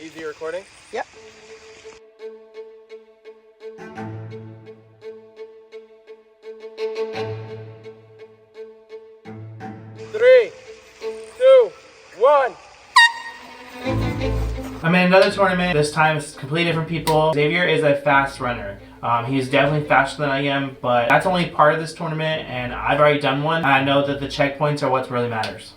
Easy recording? Yep. Three, two, one. I'm in another tournament. This time it's completely different people. Xavier is a fast runner. He's definitely faster than I am, but that's only part of this tournament, and I've already done one. I know that the checkpoints are what really matters.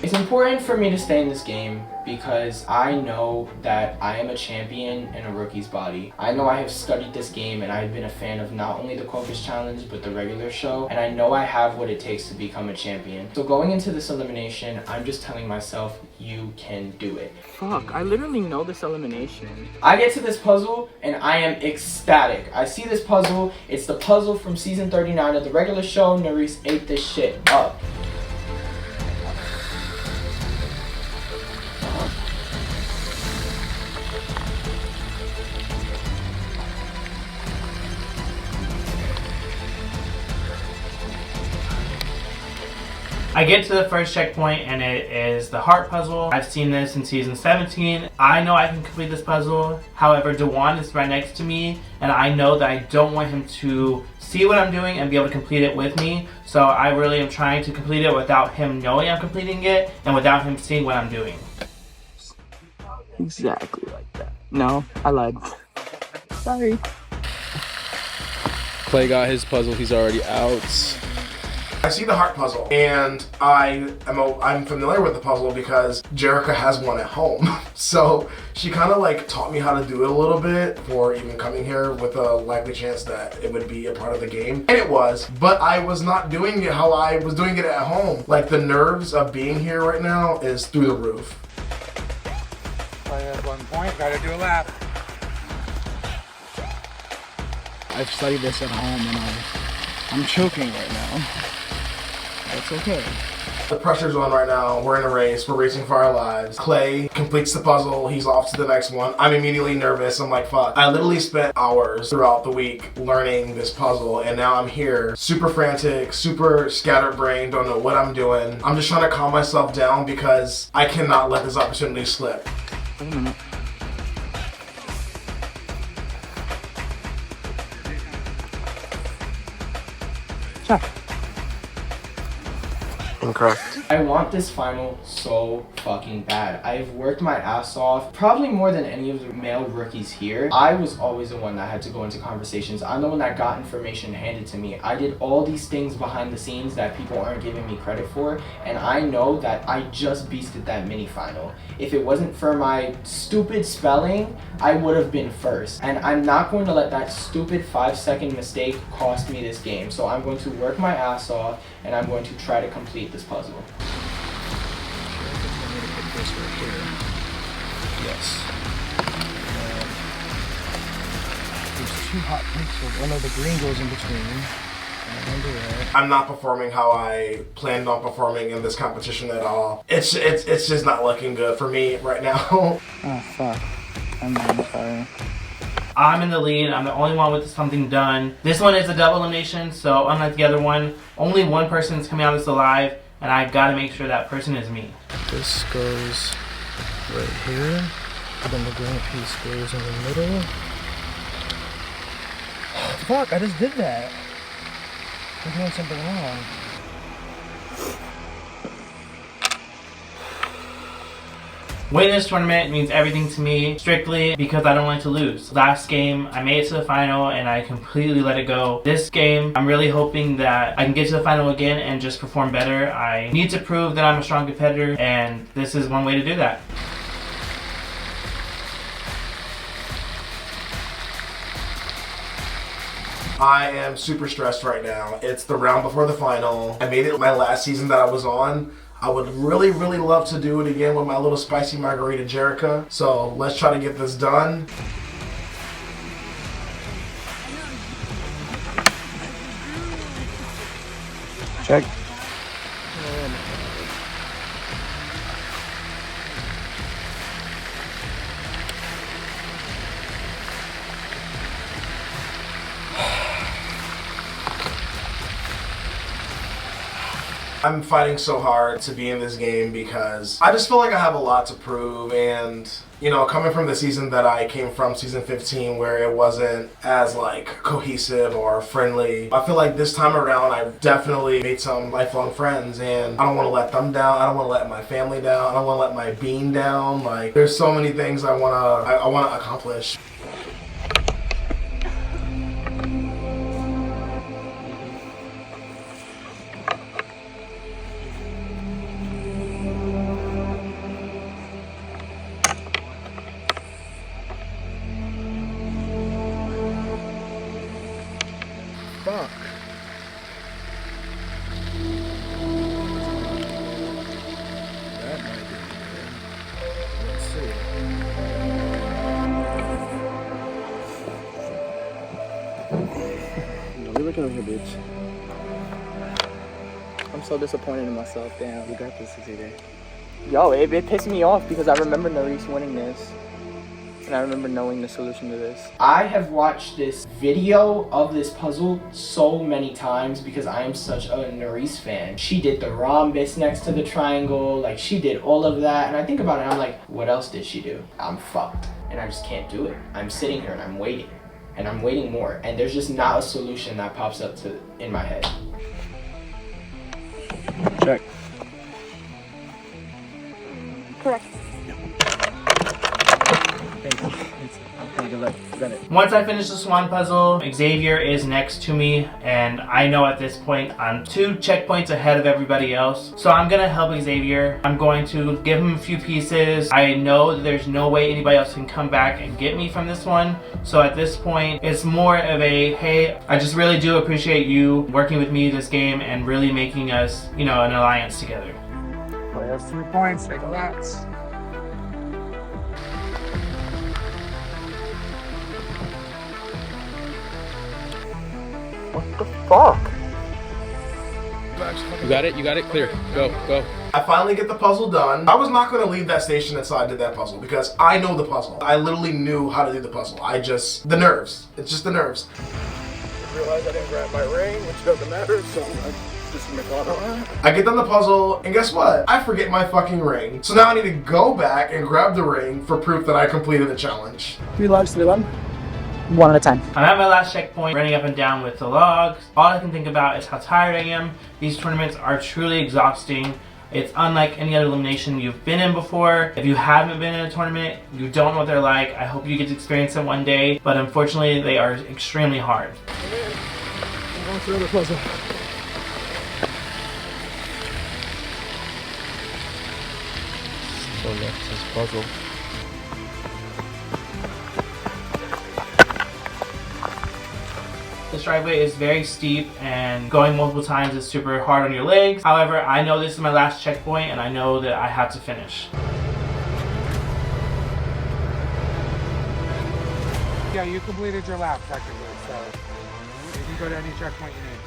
It's important for me to stay in this game because I know that I am a champion in a rookie's body. I know I have studied this game and I've been a fan of not only the Caucus challenge but the regular show, and I know I have what it takes to become a champion. So going into this elimination, I'm just telling myself, you can do it. Fuck, I literally know this elimination. I get to this puzzle and I am ecstatic. I see this puzzle, it's the puzzle from season 39 of the regular show. Nerys ate this shit up. I get to the first checkpoint and it is the heart puzzle. I've seen this in season 17. I know I can complete this puzzle. However, Dewan is right next to me and I know that I don't want him to see what I'm doing and be able to complete it with me. So I really am trying to complete it without him knowing I'm completing it and without him seeing what I'm doing. Exactly like that. No, I lied. Sorry. Clay got his puzzle, he's already out. I see the heart puzzle, and I'm familiar with the puzzle because Jerica has one at home. So she kind of like taught me how to do it a little bit before even coming here, with a likely chance that it would be a part of the game. And it was, but I was not doing it how I was doing it at home. Like, the nerves of being here right now is through the roof. At one point, gotta do a lap. I've studied this at home and I'm choking right now. That's okay. The pressure's on right now. We're in a race. We're racing for our lives. Clay completes the puzzle. He's off to the next one. I'm immediately nervous. I'm like, fuck. I literally spent hours throughout the week learning this puzzle, and now I'm here, super frantic, super scatterbrained, don't know what I'm doing. I'm just trying to calm myself down because I cannot let this opportunity slip. Wait a minute. Check. Incorrect. I want this final so fucking bad. I've worked my ass off, probably more than any of the male rookies here. I was always the one that had to go into conversations. I'm the one that got information handed to me. I did all these things behind the scenes that people aren't giving me credit for, and I know that I just beasted that mini final. If it wasn't for my stupid spelling, I would have been first. And I'm not going to let that stupid 5-second mistake cost me this game. So I'm going to work my ass off and I'm going to try to complete this puzzle. Yes. There's two hot pixels. Oh no, the green goes in between. I'm not performing how I planned on performing in this competition at all. It's just not looking good for me right now. Oh fuck. I'm sorry. I'm in the lead. I'm the only one with something done. This one is a double elimination, so unlike the other one, only one person is coming out of this alive, and I gotta make sure that person is me. This goes right here. Then the green piece goes in the middle. Fuck, I just did that. I'm doing something wrong. Winning this tournament means everything to me, strictly because I don't like to lose. Last game, I made it to the final and I completely let it go. This game, I'm really hoping that I can get to the final again and just perform better. I need to prove that I'm a strong competitor, and this is one way to do that. I am super stressed right now. It's the round before the final. I made it my last season that I was on. I would really, really love to do it again with my little spicy margarita Jerica. So let's try to get this done. Check. I'm fighting so hard to be in this game because I just feel like I have a lot to prove, and you know, coming from the season that I came from, season 15, where it wasn't as like cohesive or friendly, I feel like this time around I've definitely made some lifelong friends, and I don't want to let them down. I don't want to let my family down. I don't want to let my being down. Like, there's so many things I wanna accomplish. Fuck. That might be good. Let's see. No, we looking over here, bitch. I'm so disappointed in myself. Damn. You got this, Xavier. Yo, it pissed me off because I remember Narice winning this. And I remember knowing the solution to this. I have watched this video of this puzzle so many times because I am such a Narice fan. She did the rhombus next to the triangle, like she did all of that, and I think about it and I'm like, what else did she do? I'm fucked, and I just can't do it. I'm sitting here and I'm waiting more, and there's just not a solution that pops up in my head. Check. Correct. Once I finish the swan puzzle, Xavier is next to me, and I know at this point I'm 2 checkpoints ahead of everybody else. So I'm gonna help Xavier. I'm going to give him a few pieces. I know that there's no way anybody else can come back and get me from this one. So at this point, it's more of a, hey, I just really do appreciate you working with me this game and really making us, you know, an alliance together. Play has 3 points. Take a lats. What the fuck? You got it? You got it? Clear. Go, go. I finally get the puzzle done. I was not going to leave that station until I did that puzzle because I know the puzzle. I literally knew how to do the puzzle. The nerves. It's just the nerves. I realized I didn't grab my ring, which doesn't matter, so I just I get done the puzzle, and guess what? I forget my fucking ring. So now I need to go back and grab the ring for proof that I completed the challenge. 3 logs, 3 1. 1 at a time. I'm at my last checkpoint, running up and down with the logs. All I can think about is how tired I am. These tournaments are truly exhausting. It's unlike any other elimination you've been in before. If you haven't been in a tournament, you don't know what they're like. I hope you get to experience it one day, but unfortunately they are extremely hard. I'm going through the puzzle. So left his puzzle. This driveway is very steep and going multiple times is super hard on your legs. However, I know this is my last checkpoint and I know that I have to finish. Yeah, you completed your lap technically, so you can go to any checkpoint you need.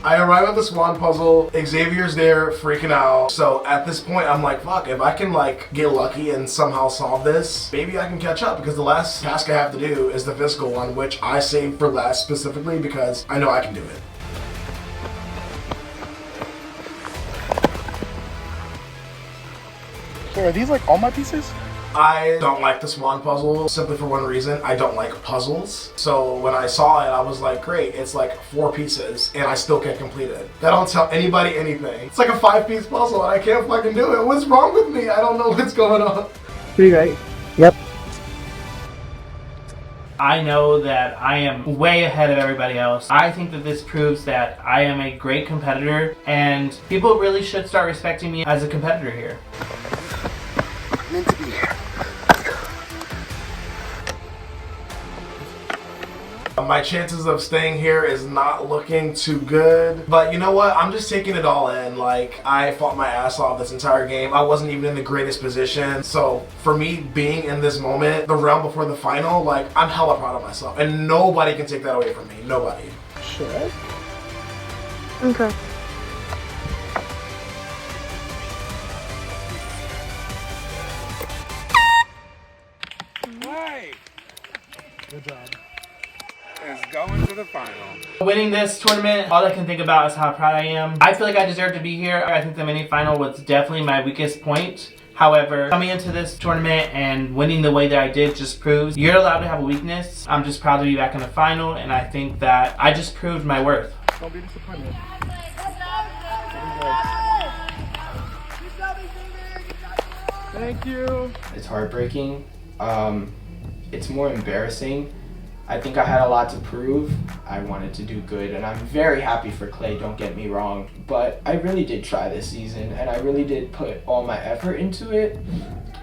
I arrive at the swan puzzle, Xavier's there freaking out. So at this point I'm like, fuck, if I can like get lucky and somehow solve this, maybe I can catch up, because the last task I have to do is the physical one, which I saved for last specifically because I know I can do it. So are these like all my pieces? I don't like the swan puzzle simply for one reason. I don't like puzzles. So when I saw it, I was like, great, it's like 4 pieces and I still can't complete it. That don't tell anybody anything. It's like a 5-piece puzzle and I can't fucking do it. What's wrong with me? I don't know what's going on. Pretty right. Yep. I know that I am way ahead of everybody else. I think that this proves that I am a great competitor and people really should start respecting me as a competitor here. Meant to be here. My chances of staying here is not looking too good, but you know what? I'm just taking it all in. Like, I fought my ass off this entire game. I wasn't even in the greatest position. So for me being in this moment, the round before the final, like, I'm hella proud of myself, and nobody can take that away from me. Nobody. Sure. Okay. Hey! Good job. is going to the final. Winning this tournament, all I can think about is how proud I am. I feel like I deserve to be here. I think the mini final was definitely my weakest point. However, coming into this tournament and winning the way that I did just proves you're allowed to have a weakness. I'm just proud to be back in the final, and I think that I just proved my worth. Don't be disappointed. Thank you. It's heartbreaking. It's more embarrassing. I think I had a lot to prove. I wanted to do good, and I'm very happy for Clay, don't get me wrong. But I really did try this season, and I really did put all my effort into it.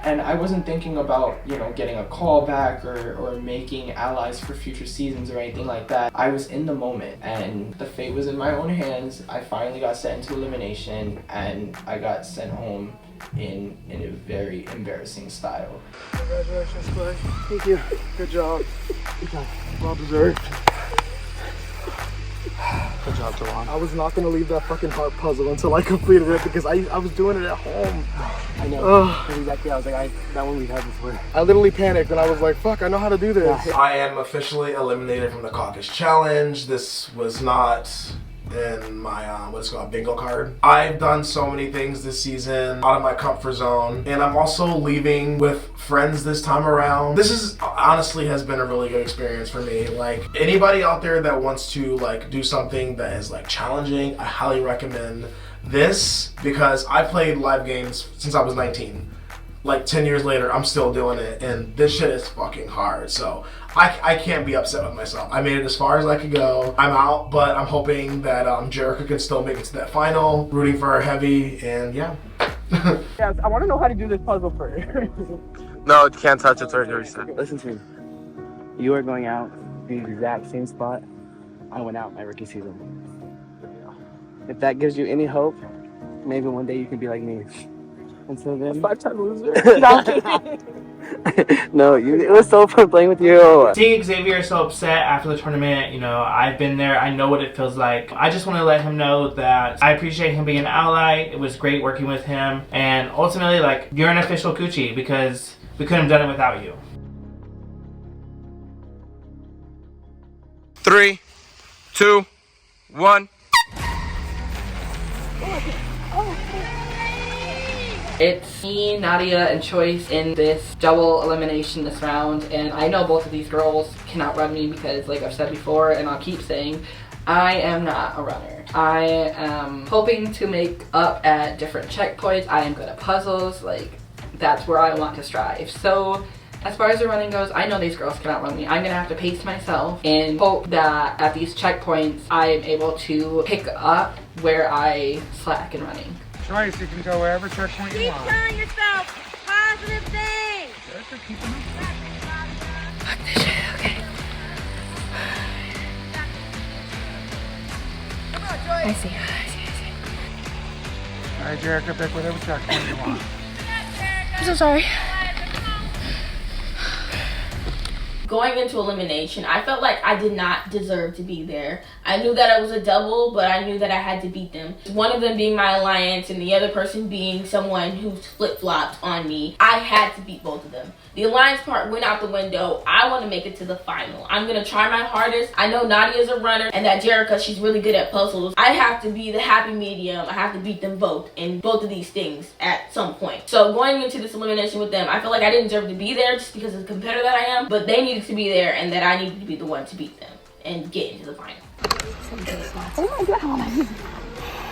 And I wasn't thinking about, you know, getting a call back or making allies for future seasons or anything like that. I was in the moment, and the fate was in my own hands. I finally got sent into elimination, and I got sent home in a very embarrassing style. Congratulations, Clay. Thank you. Good job. Good job. Well deserved. Good job, Tawan. I was not gonna leave that fucking heart puzzle until I completed it because I was doing it at home. I know. Exactly. I was like, that one we've had before. I literally panicked and I was like, fuck, I know how to do this. I am officially eliminated from the Caucus challenge. This was not in my what's it called, bingo card. I've done so many things this season out of my comfort zone, and I'm also leaving with friends this time around. This is honestly has been a really good experience for me. Like, anybody out there that wants to like do something that is like challenging, I highly recommend this, because I played live games since I was 19. Like 10 years later, I'm still doing it, and this shit is fucking hard. So I can't be upset with myself. I made it as far as I could go. I'm out, but I'm hoping that Jerica can still make it to that final. Rooting for her heavy, and yeah. Yes, I want to know how to do this puzzle first. No, you can't touch it. It's already reset. Listen to me. You are going out in the exact same spot I went out my rookie season. If that gives you any hope, maybe one day you can be like me. Until then, 5-time loser. No, it was so fun playing with you. Seeing Xavier so upset after the tournament, you know, I've been there. I know what it feels like. I just want to let him know that I appreciate him being an ally. It was great working with him. And ultimately, like, you're an official coochie because we couldn't have done it without you. 3, 2, 1. It's me, Nadia, and Choice in this double elimination this round, and I know both of these girls can outrun me because, like I've said before, and I'll keep saying, I am not a runner. I am hoping to make up at different checkpoints. I am good at puzzles. Like, that's where I want to strive. So as far as the running goes, I know these girls can outrun me. I'm gonna have to pace myself and hope that at these checkpoints I am able to pick up where I slack in running. Choice, you can go wherever checkpoint you want. Keep telling yourself positive things. Fuck this shit, okay. I see. All right, Jerica, pick whatever checkpoint you want. I'm so sorry. Going into elimination, I felt like I did not deserve to be there. I knew that it was a double, but I knew that I had to beat them. One of them being my alliance and the other person being someone who flip-flopped on me. I had to beat both of them. The alliance part went out the window. I want to make it to the final. I'm going to try my hardest. I know Nadia's a runner and that Jerica, she's really good at puzzles. I have to be the happy medium. I have to beat them both in both of these things at some point. So going into this elimination with them, I feel like I didn't deserve to be there just because of the competitor that I am, but they needed to be there and that I needed to be the one to beat them and get into the final. Oh my god.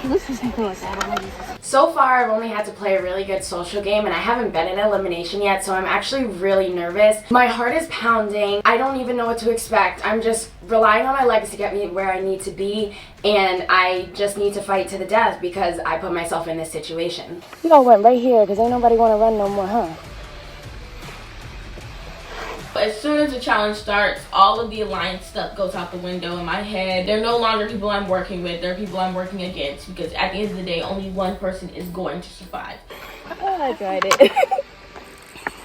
This is like that. So far, I've only had to play a really good social game, and I haven't been in elimination yet, so I'm actually really nervous. My heart is pounding. I don't even know what to expect. I'm just relying on my legs to get me where I need to be, and I just need to fight to the death because I put myself in this situation. You all went right here because ain't nobody want to run no more, huh? As soon as the challenge starts, all of the alliance stuff goes out the window in my head. They're no longer people I'm working with, they're people I'm working against, because at the end of the day, only one person is going to survive. Oh, I tried it.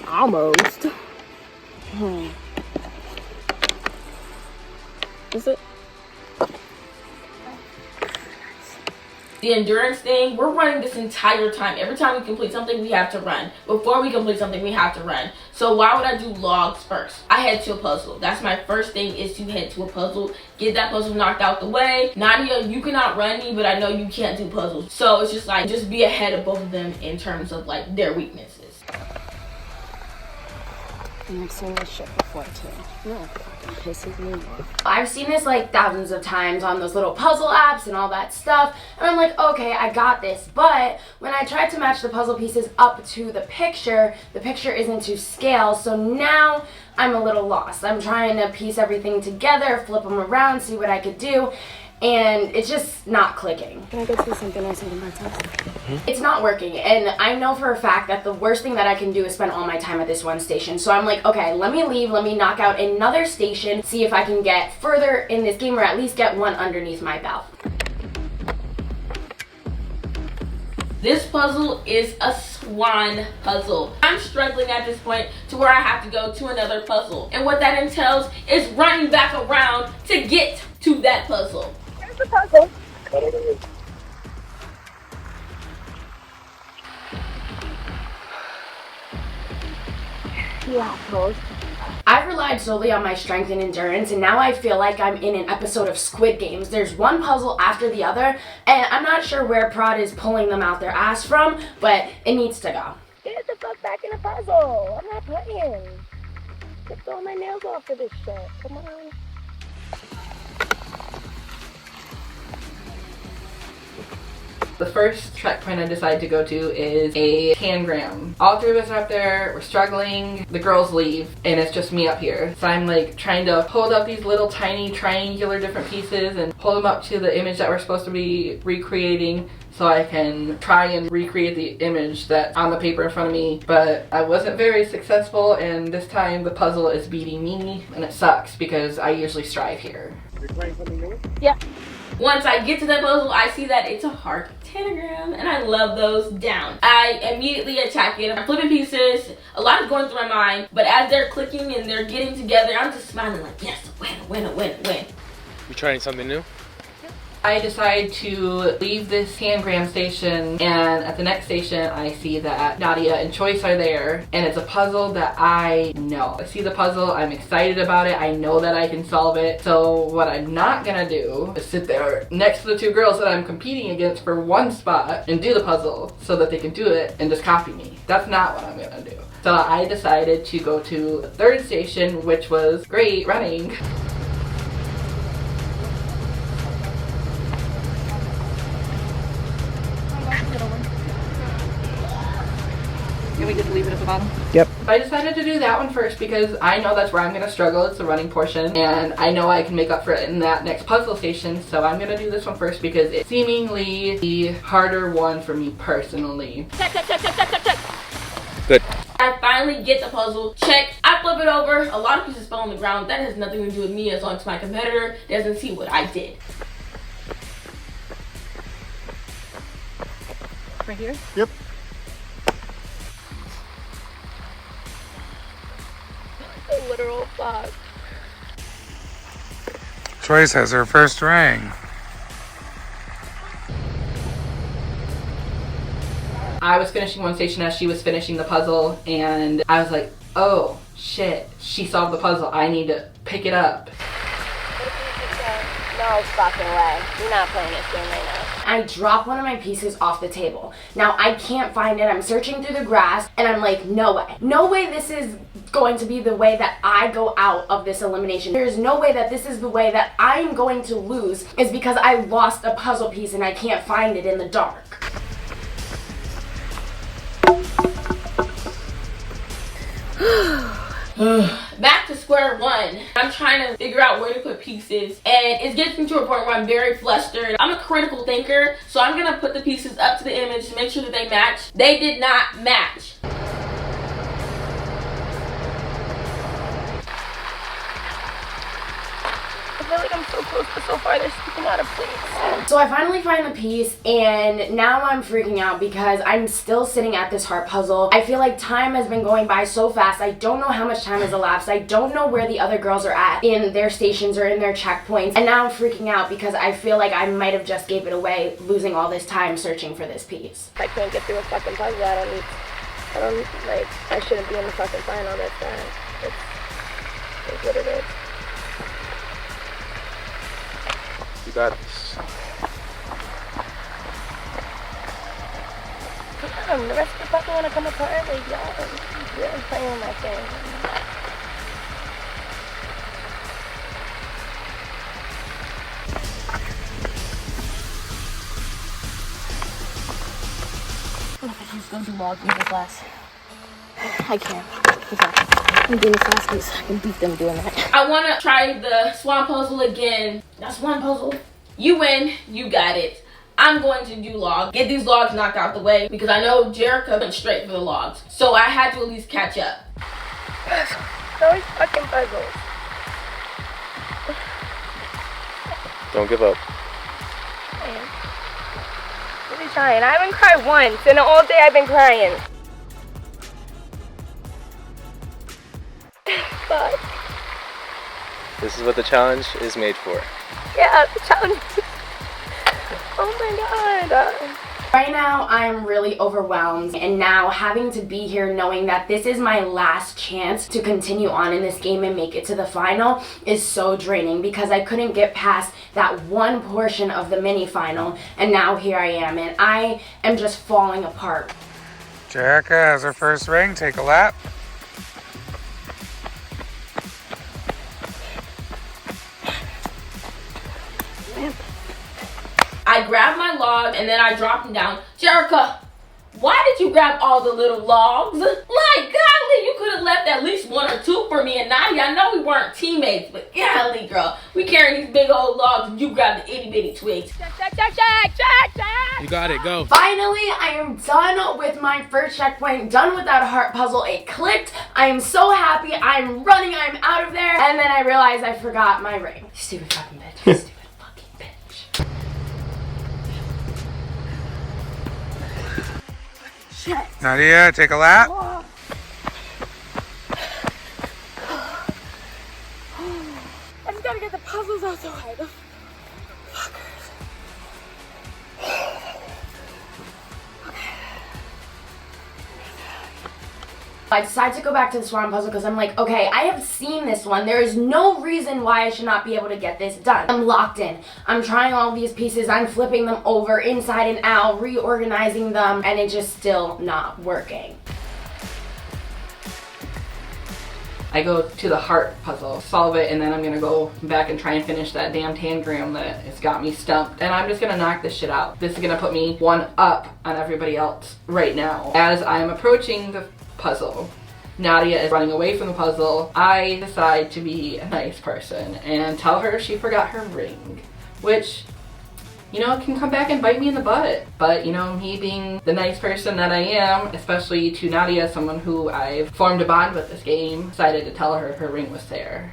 Almost. Is it? The endurance thing, we're running this entire time. Every time we complete something, we have to run. Before we complete something, we have to run. So why would I do logs first? I head to a puzzle. That's my first thing, is to head to a puzzle. Get that puzzle knocked out the way. Nadia, you can outrun me, but I know you can't do puzzles. So it's just like, just be ahead of both of them in terms of like their weaknesses. And I've seen this shit before too. No, it fucking pisses me off. I've seen this like thousands of times on those little puzzle apps and all that stuff, and I'm like, okay, I got this. But when I tried to match the puzzle pieces up to the picture isn't to scale, so now I'm a little lost. I'm trying to piece everything together, flip them around, see what I could do, and it's just not clicking. Can I go see something nice and my house? It's not working, and I know for a fact that the worst thing that I can do is spend all my time at this one station. So I'm like, okay, let me leave, let me knock out another station, see if I can get further in this game, or at least get one underneath my belt. This puzzle is a swan puzzle. I'm struggling at this point to where I have to go to another puzzle. And what that entails is running back around to get to that puzzle. Here's the puzzle. Yeah, close. I've relied solely on my strength and endurance, and now I feel like I'm in an episode of Squid Games. There's one puzzle after the other, and I'm not sure where Prod is pulling them out their ass from, but it needs to go. Get the fuck back in the puzzle. I'm not playing. Get all my nails off for this shit. Come on. The first checkpoint I decided to go to is a tangram. All three of us are up there, we're struggling, the girls leave, and it's just me up here. So I'm like trying to hold up these little tiny triangular different pieces and hold them up to the image that we're supposed to be recreating, so I can try and recreate the image that's on the paper in front of me. But I wasn't very successful, and this time the puzzle is beating me, and it sucks because I usually strive here. You're playing something new? Yeah. Once I get to that puzzle, I see that it's a heart pentagram, and I love those down. I immediately attack it. I'm flipping pieces. A lot is going through my mind, but as they're clicking and they're getting together, I'm just smiling like, yes, win. You trying something new? I decide to leave this tangram station, and at the next station I see that Nadia and Choice are there, and it's a puzzle that I know. I see the puzzle, I'm excited about it, I know that I can solve it. So what I'm not gonna do is sit there next to the two girls that I'm competing against for one spot and do the puzzle so that they can do it and just copy me. That's not what I'm gonna do. So I decided to go to the third station, which was great running. Can we just leave it at the bottom? Yep. I decided to do that one first because I know that's where I'm going to struggle. It's the running portion, and I know I can make up for it in that next puzzle station, so I'm going to do this one first because it's seemingly the harder one for me personally. Check. Good. I finally get the puzzle, check, I flip it over, a lot of pieces fell on the ground. That has nothing to do with me as long as my competitor doesn't see what I did. Right here? Yep. A literal fuck. Choice has her first ring. I was finishing one station as she was finishing the puzzle, and I was like, oh shit, she solved the puzzle, I need to pick it up. No fucking way. You're not playing this game right now. I drop one of my pieces off the table. Now I can't find it. I'm searching through the grass, and I'm like, no way. No way this is going to be the way that I go out of this elimination. There's no way that this is the way that I'm going to lose, is because I lost a puzzle piece and I can't find it in the dark. Back to square one. I'm trying to figure out where to put pieces, and it's getting to a point where I'm very flustered. I'm a critical thinker, so I'm gonna put the pieces up to the image to make sure that they match. They did not match. I feel like I'm so close but so car. They're speaking out of place. So I finally find the piece, and now I'm freaking out because I'm still sitting at this heart puzzle. I feel like time has been going by so fast. I don't know how much time has elapsed. I don't know where the other girls are at in their stations or in their checkpoints. And now I'm freaking out because I feel like I might have just gave it away, losing all this time searching for this piece. If I can't get through a fucking puzzle, I shouldn't be in the fucking final. That's that. It's what it is. You got this. Come on, the rest of the fucking wanna come apart. Like, y'all are really playing with my thing. What if I just go do log in this class? I can't. I'm doing this class because I can beat them doing that. I want to try the swan puzzle again. That swan puzzle. You win. You got it. I'm going to do logs. Get these logs knocked out the way because I know Jerica went straight for the logs. So I had to at least catch up. Those fucking puzzles. Don't give up. I'm really trying. I haven't cried once, and all day I've been crying. Fuck. This is what the challenge is made for. Yeah, the challenge. Oh my god. Right now, I'm really overwhelmed, and now having to be here knowing that this is my last chance to continue on in this game and make it to the final is so draining because I couldn't get past that one portion of the mini final, and now here I am, and I am just falling apart. Jerica has her first ring. Take a lap. I grabbed my log and then I dropped them down. Jerica, why did you grab all the little logs? Like, golly, you could have left at least one or two for me and Nadia. I know we weren't teammates, but golly, girl, we carrying these big old logs and you grabbed the itty bitty twigs. Check. You got it, go. Finally, I am done with my first checkpoint, done with that heart puzzle. It clicked. I am so happy. I'm running. I'm out of there. And then I realized I forgot my ring. Stupid fucking bitch. Stupid fucking bitch. Shit. Nadia, take a lap. I just gotta get the puzzles out the way. The fuckers. I decided to go back to the swan puzzle because I'm like, okay, I have seen this one. There is no reason why I should not be able to get this done. I'm locked in. I'm trying all these pieces. I'm flipping them over inside and out, reorganizing them, and it's just still not working. I go to the heart puzzle, solve it, and then I'm gonna go back and try and finish that damn tangram that has got me stumped. And I'm just gonna knock this shit out. This is gonna put me one up on everybody else right now. As I'm approaching the puzzle, Nadia is running away from the puzzle. I decide to be a nice person and tell her she forgot her ring, which, you know, it can come back and bite me in the butt. But, you know, me being the nice person that I am, especially to Nadia, someone who I've formed a bond with this game, decided to tell her her ring was there.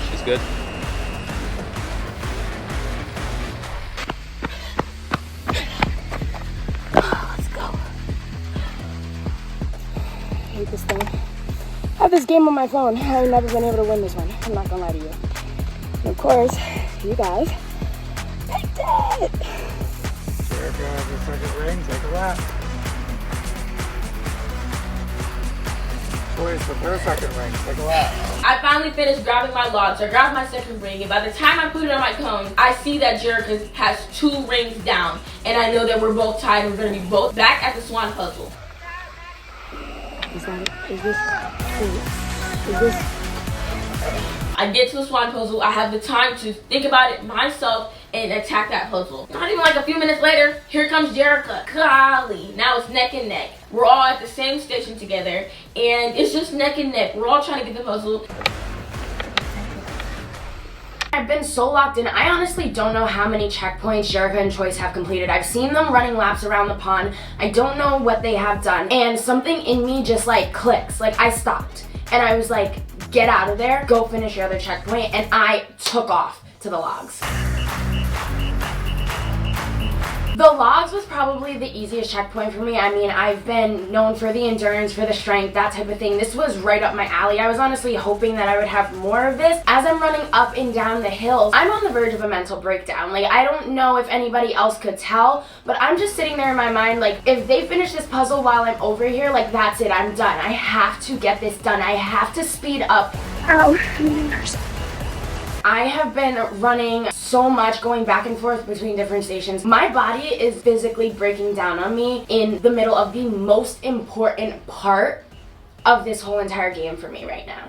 She's good. I hate this thing. I have this game on my phone. I've never been able to win this one. I'm not gonna lie to you. And of course, you guys picked it! Jerica has her second ring. Take a lap. Choice with her second ring. Take a lap. I finally finished grabbing my logs. I grabbed my second ring, and by the time I put it on my cone, I see that Jerica has 2 rings down, and I know that we're both tied and we're gonna be both back at the swan puzzle. Is that it? Is this? Is this? I get to the swan puzzle. I have the time to think about it myself and attack that puzzle. Not even like a few minutes later, here comes Jerica. Golly, now it's neck and neck. We're all at the same station together, and it's just neck and neck. We're all trying to get the puzzle. I've been so locked in, I honestly don't know how many checkpoints Jerica and Choice have completed. I've seen them running laps around the pond. I don't know what they have done. And something in me just like clicks. Like I stopped and I was like, get out of there, go finish your other checkpoint. And I took off to the logs. The logs was probably the easiest checkpoint for me. I mean, I've been known for the endurance, for the strength, that type of thing. This was right up my alley. I was honestly hoping that I would have more of this. As I'm running up and down the hills, I'm on the verge of a mental breakdown. Like, I don't know if anybody else could tell, but I'm just sitting there in my mind, like, if they finish this puzzle while I'm over here, like, that's it, I'm done. I have to get this done. I have to speed up. Ow. I have been running so much, going back and forth between different stations. My body is physically breaking down on me in the middle of the most important part of this whole entire game for me right now.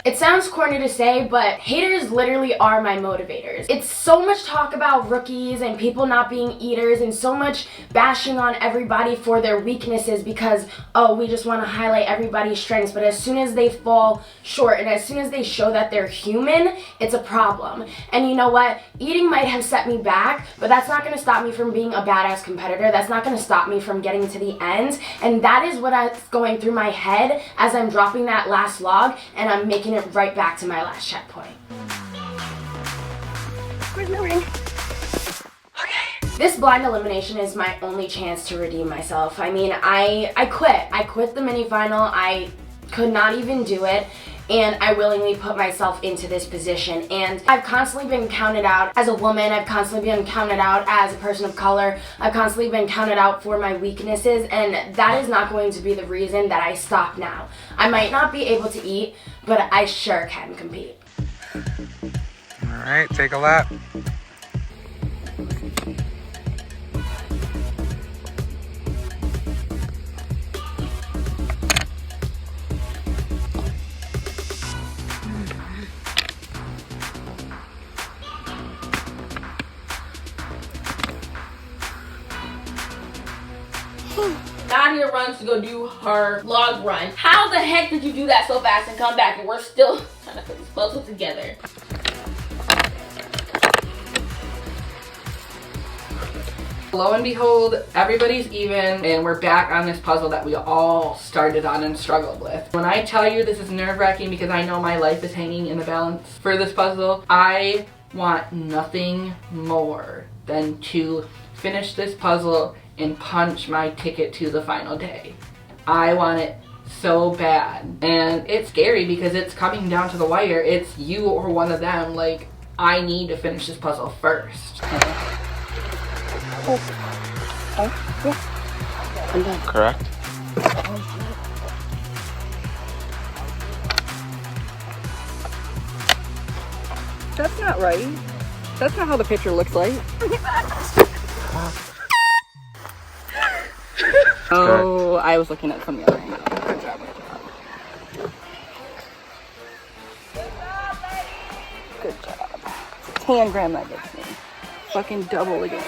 It sounds corny to say, but haters literally are my motivators. It's so much talk about rookies and people not being eaters and so much bashing on everybody for their weaknesses because, oh, we just want to highlight everybody's strengths. But as soon as they fall short and as soon as they show that they're human, it's a problem. And you know what? Eating might have set me back, but that's not going to stop me from being a badass competitor. That's not going to stop me from getting to the end. And that is what is going through my head as I'm dropping that last log and I'm making it right back to my last checkpoint. Where's my ring? Okay. This blind elimination is my only chance to redeem myself. I mean, I quit. I quit the mini final. I could not even do it. And I willingly put myself into this position. And I've constantly been counted out as a woman. I've constantly been counted out as a person of color. I've constantly been counted out for my weaknesses. And that is not going to be the reason that I stop now. I might not be able to eat, but I sure can compete. All right, take a lap. Nadia runs to go do her log run. How the heck did you do that so fast and come back and we're still trying to put this puzzle together? Lo and behold, everybody's even and we're back on this puzzle that we all started on and struggled with. When I tell you this is nerve-wracking because I know my life is hanging in the balance for this puzzle, I want nothing more than to finish this puzzle and punch my ticket to the final day. I want it so bad. And it's scary because it's coming down to the wire. It's you or one of them. Like, I need to finish this puzzle first. Correct. That's not right. That's not how the picture looks like. Oh, I was looking at from the other angle. Good job. Good job. 10 gram nuggets, man. Fucking double again.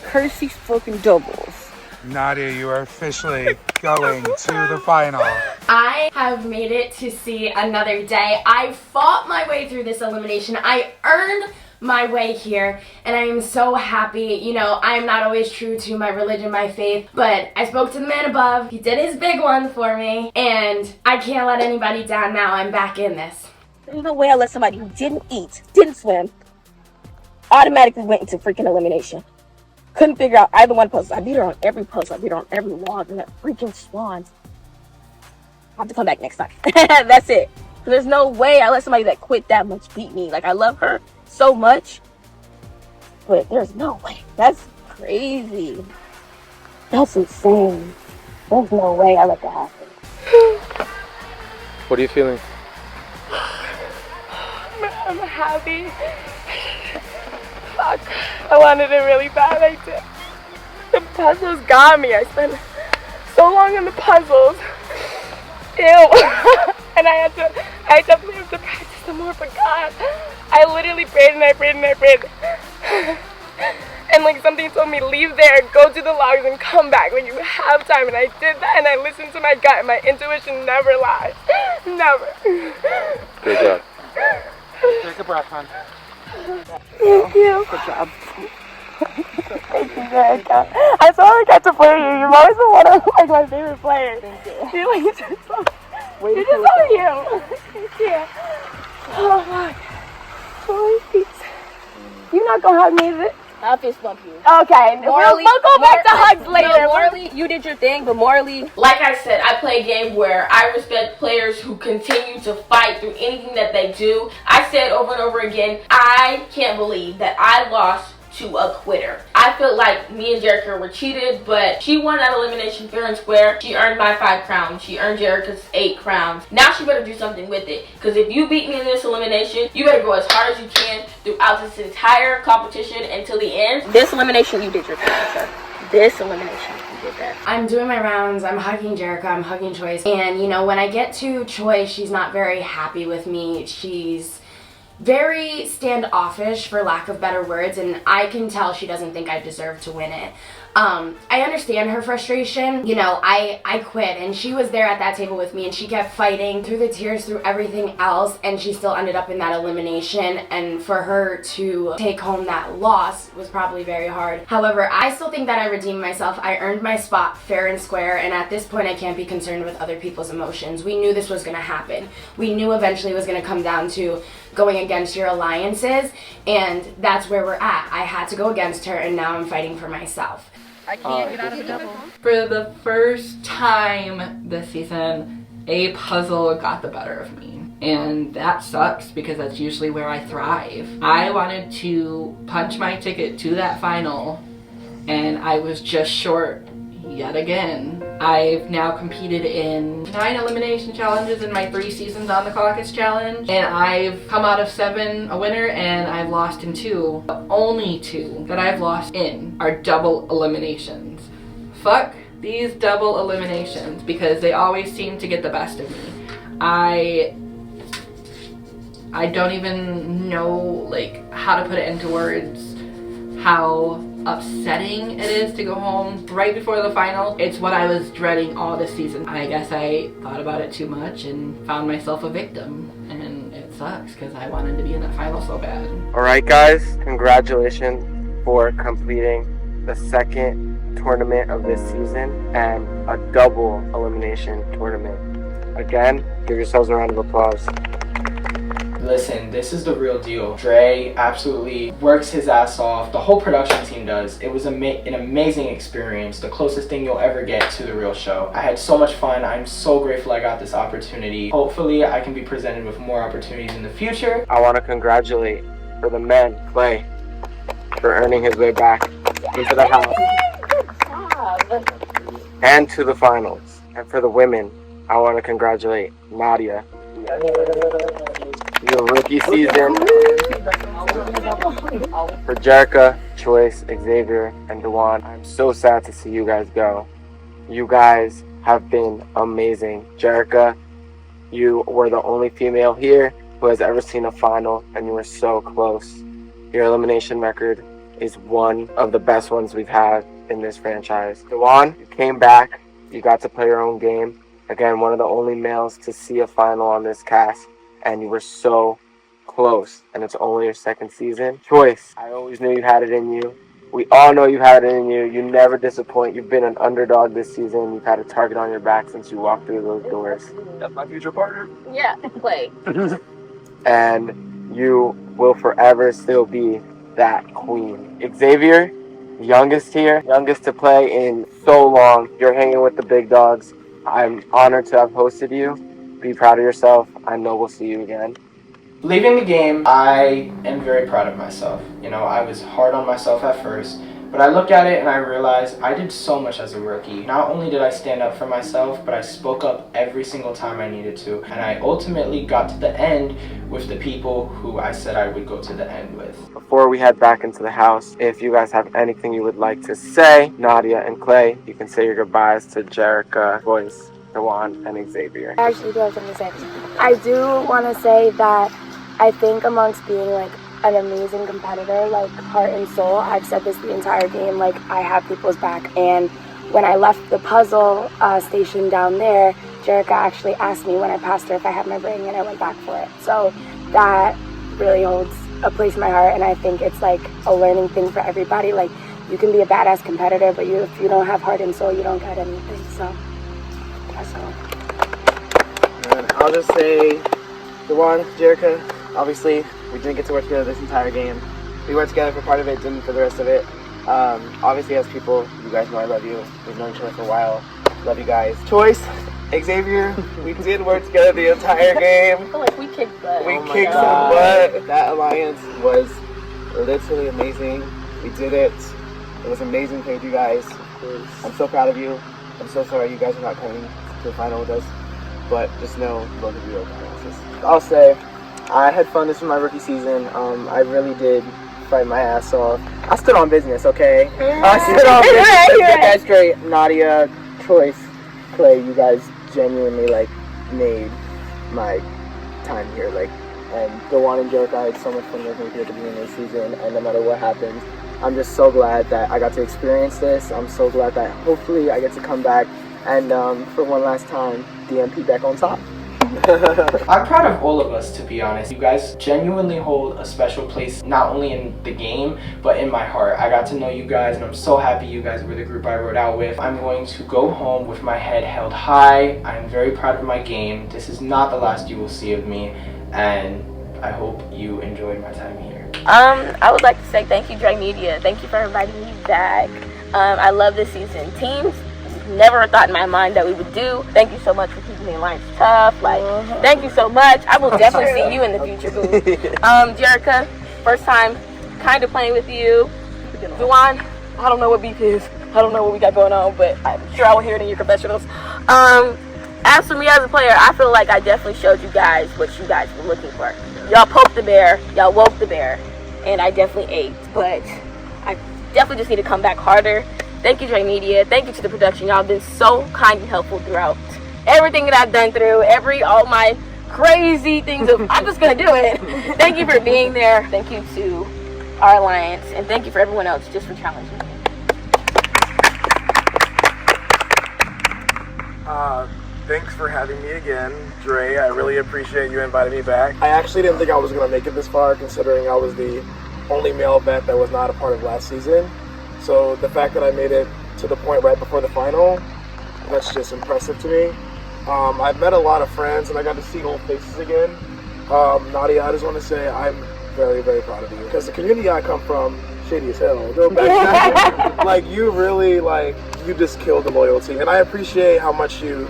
Curse these fucking doubles. Nadia, you are officially going to the final. I have made it to see another day. I fought my way through this elimination. I earned my way here and I am so happy. You know, I am not always true to my religion, my faith, but I spoke to the man above. He did his big one for me and I can't let anybody down now. I'm back in this. There's no way I let somebody who didn't eat, didn't swim, automatically went into freaking elimination. Couldn't figure out either one puzzle. I beat her on every puzzle. I beat her on every log and that freaking swan. I'll have to come back next time. That's it. There's no way I let somebody that quit that much beat me. Like, I love her so much, but there's no way. That's crazy. That's insane. There's no way I let that happen. What are you feeling? I'm happy. Fuck. I wanted it really bad. I did. The puzzles got me. I spent so long on the puzzles. Ew. And I definitely have to practice some more, but God, I literally prayed and I prayed and I prayed. And like something told me, leave there, go do the logs and come back. Like, you have time. And I did that and I listened to my gut and my intuition never lies. Never. Good job. Take a breath, hon. Thank you. Good job. Thank you, Jerica. I'm so I got to play you. You've always been one of like my favorite players. Thank you. You're just so you. Thank you. Oh my. Holy peace. You not gonna hug me, is it? I'll fist bump you. Okay. Morally, we'll go back to hugs later. No, morally, you did your thing, but morally, Like I said, I play a game where I respect players who continue to fight through anything that they do. I said over and over again, I can't believe that I lost to a quitter. I feel like me and Jerica were cheated, but she won that elimination fair and square. She earned my 5 crowns. She earned Jerica's 8 crowns. Now she better do something with it, because if you beat me in this elimination, you better go as hard as you can throughout this entire competition until the end. this elimination, you did your thing, sir. This elimination, you did that. I'm doing my rounds, I'm hugging Jerica, I'm hugging Choice, and you know, when I get to Choice, she's not very happy with me. She's very standoffish, for lack of better words, and I can tell she doesn't think I deserve to win it. I understand her frustration. You know, I quit, and she was there at that table with me, and she kept fighting through the tears, through everything else, and she still ended up in that elimination, and for her to take home that loss was probably very hard. However, I still think that I redeemed myself. I earned my spot fair and square, and at this point I can't be concerned with other people's emotions. We knew this was going to happen. We knew eventually it was going to come down to going against your alliances, and that's where we're at. I had to go against her, and now I'm fighting for myself. I can't get out of the double. For the first time this season, a puzzle got the better of me. And that sucks because that's usually where I thrive. I wanted to punch my ticket to that final, and I was just short yet again. I've now competed in 9 elimination challenges in my 3 seasons on the Caucus challenge, and I've come out of 7 a winner, and I've lost in 2. The only 2 that I've lost in are double eliminations. Fuck these double eliminations, because they always seem to get the best of me. I don't even know like how to put it into words how upsetting it is to go home right before the final. It's what I was dreading all this season. I guess I thought about it too much and found myself a victim, and it sucks because I wanted to be in that final so bad. Alright guys, congratulations for completing the 2nd tournament of this season and a double elimination tournament. Again, give yourselves a round of applause. Listen, this is the real deal. Dre absolutely works his ass off. The whole production team does. It was an amazing experience. The closest thing you'll ever get to the real show. I had so much fun. I'm so grateful I got this opportunity. Hopefully, I can be presented with more opportunities in the future. I want to congratulate for the men, Clay, for earning his way back into the house and to the finals. And for the women, I want to congratulate Nadia. Your rookie season. For Jerica, Choice, Xavier, and Dewan, I'm so sad to see you guys go. You guys have been amazing. Jerica, you were the only female here who has ever seen a final, and you were so close. Your elimination record is one of the best ones we've had in this franchise. Dewan, you came back. You got to play your own game. Again, one of the only males to see a final on this cast, and you were so close, and it's only your 2nd season. Choice, I always knew you had it in you. We all know you had it in you. You never disappoint. You've been an underdog this season. You've had a target on your back since you walked through those doors. That's my future partner. Yeah, play. And you will forever still be that queen. Xavier, youngest here, youngest to play in so long. You're hanging with the big dogs. I'm honored to have hosted you. Be proud of yourself. I know we'll see you again. Leaving the game, I am very proud of myself. You know, I was hard on myself at first, but I look at it and I realize I did so much as a rookie. Not only did I stand up for myself, but I spoke up every single time I needed to, and I ultimately got to the end with the people who I said I would go to the end with. Before we head back into the house, if you guys have anything you would like to say, Nadia and Clay, you can say your goodbyes to Jerica, Joyce, Dewan, and Xavier. I actually do have something to say. I do want to say that I think amongst being like an amazing competitor, like heart and soul, I've said this the entire game, like I have people's back. And when I left the puzzle station down there, Jerica actually asked me when I passed her if I had my ring, and I went back for it. So that really holds a place in my heart, and I think it's like a learning thing for everybody. Like, you can be a badass competitor, but if you don't have heart and soul, you don't got anything. So that's all. And I'll just say, Dewan, Jerica, obviously we didn't get to work together this entire game. We worked together for part of it, didn't for the rest of it. Obviously as people, you guys know I love you. We've known each other for a while. Love you guys. Choice, Xavier, we did work together the entire game. I feel like we kicked butt. We kicked some butt. That alliance was literally amazing. We did it. It was amazing playing with you guys. I'm so proud of you. I'm so sorry you guys are not coming to the final with us. But just know both of you are badasses. I'll say, I had fun. This was my rookie season. I really did fight my ass off. I stood on business, okay? I stood on business. You guys great. Nadia, Choice, Clay, you guys genuinely like made my time here. Like, and Dewan and Jerica, I had so much fun working with you at the beginning of the season, and no matter what happens, I'm just so glad that I got to experience this. I'm so glad that hopefully I get to come back and for one last time, DMP back on top. I'm proud of all of us, to be honest. You guys genuinely hold a special place, not only in the game, but in my heart. I got to know you guys, and I'm so happy you guys were the group I rode out with. I'm going to go home with my head held high. I'm very proud of my game. This is not the last you will see of me, and I hope you enjoyed my time here. I would like to say thank you, Dre Media. Thank you for inviting me back. I love this season. Teams, never thought in my mind that we would do. Thank you so much for keeping the alliance tough. Like, thank you so much. I will definitely see you in the future, boo. Jerica, first time kind of playing with you. Dewan, I don't know what beef is. I don't know what we got going on, but I'm sure I will hear it in your confessionals. As for me as a player, I feel like I definitely showed you guys what you guys were looking for. Y'all poked the bear, y'all woke the bear, and I definitely ate. But I definitely just need to come back harder. Thank you, Dre Media. Thank you to the production. Y'all have been so kind and helpful throughout everything that I've done through, all my crazy things of, I'm just going to do it. Thank you for being there. Thank you to our alliance. And thank you for everyone else just for challenging me. Thanks for having me again, Dre. I really appreciate you inviting me back. I actually didn't think I was going to make it this far, considering I was the only male vet that was not a part of last season. So the fact that I made it to the point right before the final, that's just impressive to me. I've met a lot of friends and I got to see old faces again. Nadia, I just want to say I'm very, very proud of you. Because the community I come from, shady as hell. Go back. Like, you really, you just killed the loyalty. And I appreciate how much you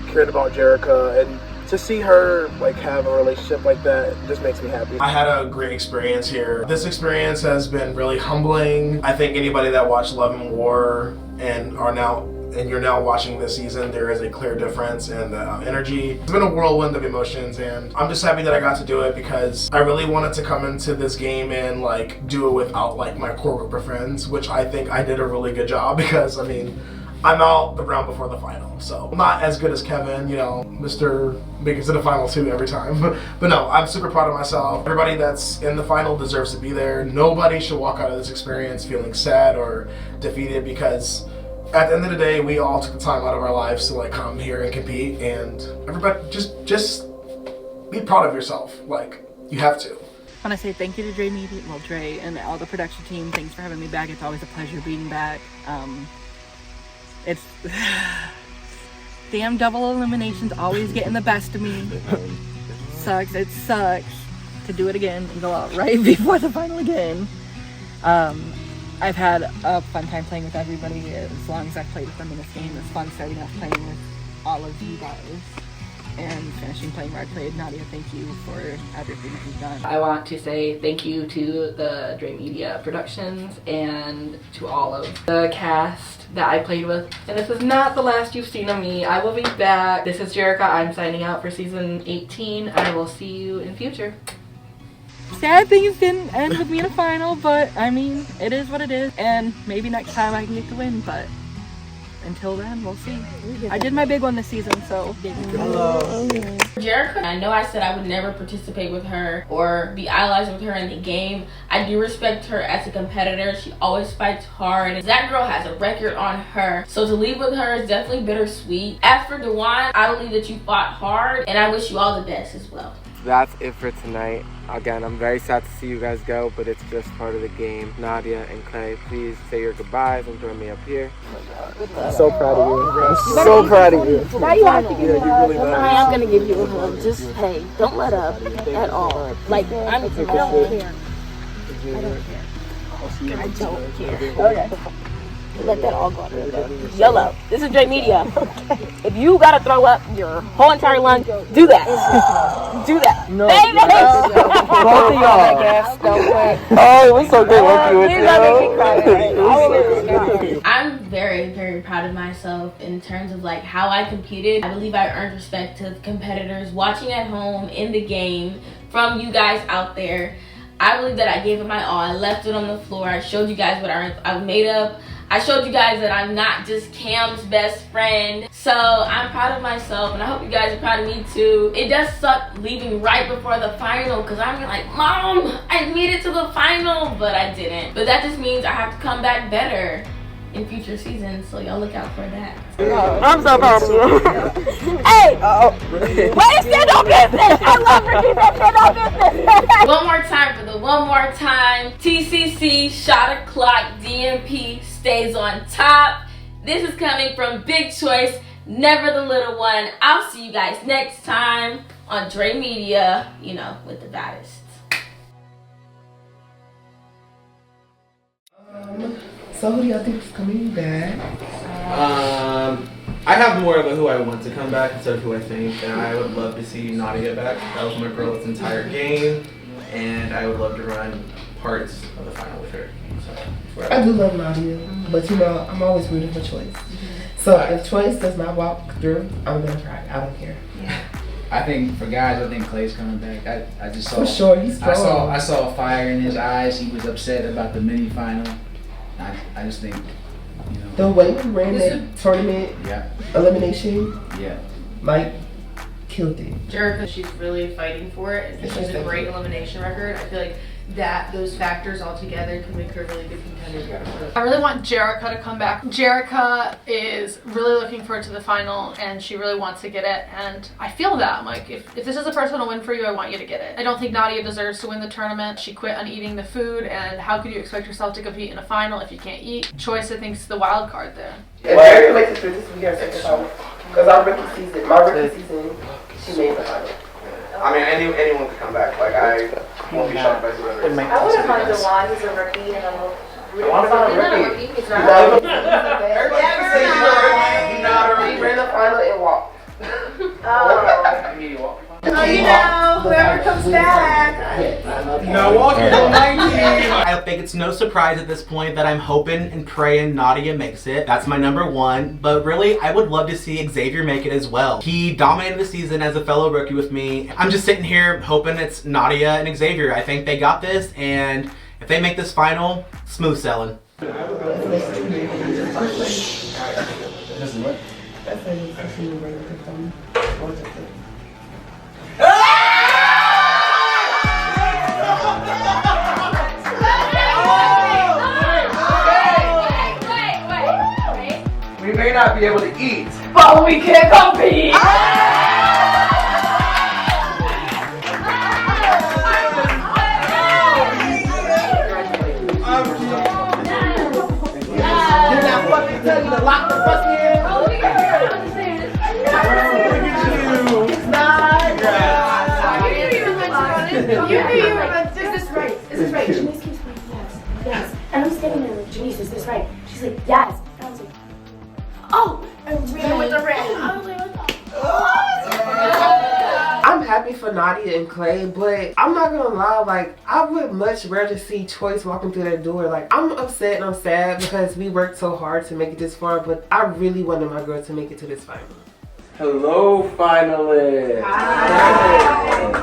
cared about Jerica, and to see her have a relationship like that just makes me happy. I had a great experience here. This experience has been really humbling. I think anybody that watched Love and War and you're now watching this season, there is a clear difference in the energy. It's been a whirlwind of emotions, and I'm just happy that I got to do it because I really wanted to come into this game and do it without my core group of friends, which I think I did a really good job because I'm out the round before the final, so not as good as Kevin, Mr. Make it to the final too every time. But no, I'm super proud of myself. Everybody that's in the final deserves to be there. Nobody should walk out of this experience feeling sad or defeated, because at the end of the day, we all took the time out of our lives to come here and compete, and everybody just be proud of yourself. You have to. I want to say thank you to Dre Media, Dre and all the production team. Thanks for having me back. It's always a pleasure being back. It's damn double eliminations always getting the best of me. Sucks. It sucks to do it again and go out right before the final again. I've had a fun time playing with everybody as long as I've played with them in this game. It's fun starting off playing with all of you guys and finishing playing where I played. Nadia, thank you for everything that you've done. I want to say thank you to the Dre Media Productions and to all of the cast that I played with. And this is not the last you've seen of me. I will be back. This is Jerica. I'm signing out for season 18. I will see you in future. Sad things didn't end with me in a final, but it is what it is. And maybe next time I can get the win, but until then, we'll see. I did my big one this season, so. Hello. Jerica, I know I said I would never participate with her or be allies with her in the game. I do respect her as a competitor. She always fights hard. That girl has a record on her. So to leave with her is definitely bittersweet. As for Dewan, I believe that you fought hard, and I wish you all the best as well. That's it for tonight. Again, I'm very sad to see you guys go, but it's just part of the game. Nadia and Clay, please say your goodbyes and join me up here. I'm so proud of you. I'm so proud of you. Now you have to give me a hug. really I am gonna give you a hug. Just hey, don't let up at all. Like I don't care. I don't care. I don't care. Okay. Let that all go out there. YOLO. This is Dre Media. If you gotta throw up your whole entire lung, do that. Do that. No. Baby. Both of y'all. Oh, it was so good working with you. I'm very, very proud of myself in terms of like how I competed. I believe I earned respect to the competitors watching at home, in the game, from you guys out there. I believe that I gave it my all. I left it on the floor. I showed you guys what I made up. I showed you guys that I'm not just Cam's best friend. So I'm proud of myself, and I hope you guys are proud of me too. It does suck leaving right before the final, because I'm like, Mom, I made it to the final, but I didn't. But that just means I have to come back better in future seasons, so y'all look out for that. I'm so proud of you. Hey! Way to stand on business! I love Ricky that stand on business! One more time for the one more time. TCC, shot o'clock, DMP stays on top. This is coming from Big Choice, Never the Little One. I'll see you guys next time on Dre Media, you know, with the baddest. So who do y'all think is coming back? I have more of a who I want to come back instead of who I think, and I would love to see Nadia back. That was my girl this entire game, and I would love to run parts of the final with her. So, I do love Nadia, but you know, I'm always rooting for Choice. So if Choice does not walk through, I'm gonna cry. I don't care. I think for guys, I think Clay's coming back. I just saw. For sure, he's strong. I saw fire in his eyes. He was upset about the mini final. I just think, you know. The way he ran that tournament, elimination, Mike killed it. Jerica, she's really fighting for it, and she's a great elimination record. I feel like those factors all together can make her a really good contender. I really want Jerica to come back. Jerica is really looking forward to the final, and she really wants to get it, and I feel that. I'm like, if this is a personal win for you, I want you to get it. I don't think Nadia deserves to win the tournament. She quit on eating the food, and how could you expect yourself to compete in a final if you can't eat? Choice, I think, is the wild card there. If Barry makes it through this, we got second final. Because my rookie season, she made the final. I mean, anyone could come back. Like, I won't be shocked by whoever. I would have wanted Dewan, who's a rookie, and I'm Dewan's not a rookie. He's not a rookie. He ran the final and walked. Oh, you know, whoever comes back. Milwaukee 19. I think it's no surprise at this point that I'm hoping and praying Nadia makes it. That's my number one. But really, I would love to see Xavier make it as well. He dominated the season as a fellow rookie with me. I'm just sitting here hoping it's Nadia and Xavier. I think they got this, and if they make this final, smooth sailing. We may not be able to eat, but we can compete. Is this right? Janice keeps going, yes. And I'm standing there like, Janice, is this right? She's like, yes. And I was like, oh, and ran with the red. I was like, what the? I'm happy for Nadia and Clay, but I'm not gonna lie, like, I would much rather see Choice walking through that door. Like, I'm upset and I'm sad because we worked so hard to make it this far, but I really wanted my girl to make it to this final. Hello, finalists. Hi.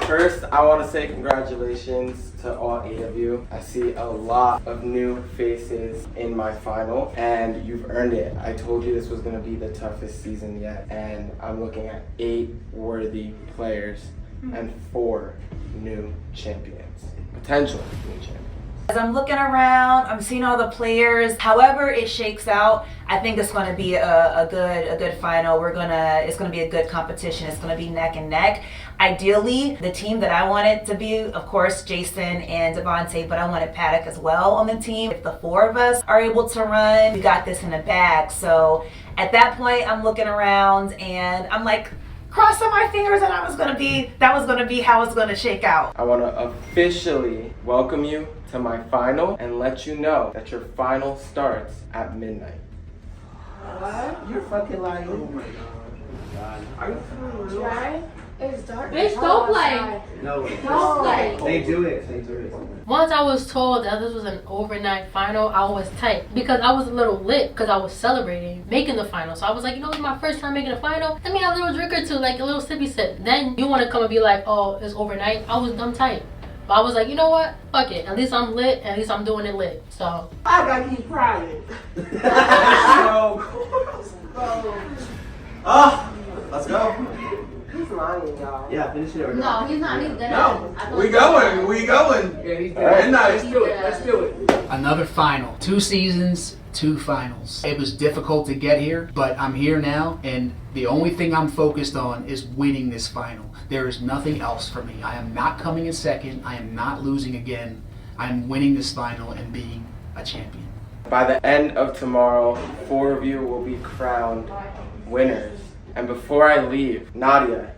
First, I want to say congratulations to all 8 of you. I see a lot of new faces in my final, and you've earned it. I told you this was going to be the toughest season yet, and I'm looking at 8 worthy players and 4 new champions. Potential new champions. As I'm looking around, I'm seeing all the players. However it shakes out, I think it's going to be a good final. It's going to be a good competition. It's going to be neck and neck. Ideally, the team that I wanted to be, of course, Jason and Devontae, but I wanted Paddock as well on the team. If the four of us are able to run, we got this in the bag. So at that point, I'm looking around and I'm like crossing my fingers that that was gonna be how it's gonna shake out. I want to officially welcome you to my final and let you know that your final starts at midnight. What? You're fucking lying. Oh my god. Are you for real? Right? It's dark. Bitch, don't play. No. Don't play. They do it. They do it. Once I was told that this was an overnight final, I was tight because I was a little lit because I was celebrating making the final. So I was like, you know, it's my first time making a final. Let me have a little drink or two, like a little sippy sip. Then you want to come and be like, oh, it's overnight. I was dumb tight. But I was like, you know what? Fuck it. At least I'm lit. At least I'm doing it lit. So I gotta keep crying. Let's go. He's lying, y'all. Yeah, finish it. No, he's not. He's dead. No. We going. Yeah, he's dead. Let's do it. Let's do it. Another final. 2 seasons, 2 finals. It was difficult to get here, but I'm here now, and the only thing I'm focused on is winning this final. There is nothing else for me. I am not coming in second. I am not losing again. I'm winning this final and being a champion. By the end of tomorrow, 4 of you will be crowned winners. And before I leave, Nadia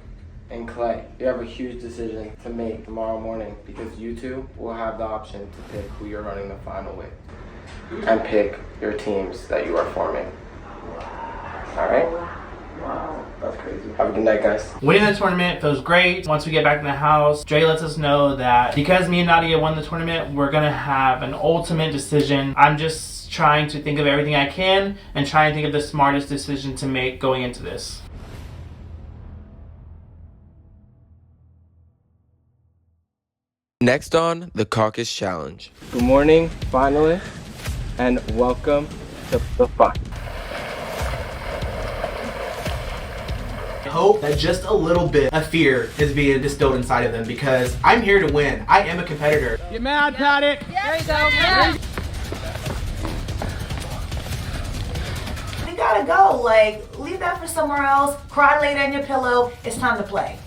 and Clay, you have a huge decision to make tomorrow morning because you two will have the option to pick who you're running the final with and pick your teams that you are forming. All right? Wow, that's crazy. Have a good night, guys. Winning the tournament feels great. Once we get back in the house, Dre lets us know that because me and Nadia won the tournament, we're gonna have an ultimate decision. I'm just trying to think of everything I can and try and think of the smartest decision to make going into this. Next on the Caucus Challenge. Good morning, finalists, and welcome to the fun. I hope that just a little bit of fear is being distilled inside of them because I'm here to win. I am a competitor. You mad, Paddock? There you go. Yeah. You gotta go. Like, leave that for somewhere else. Cry later in your pillow. It's time to play.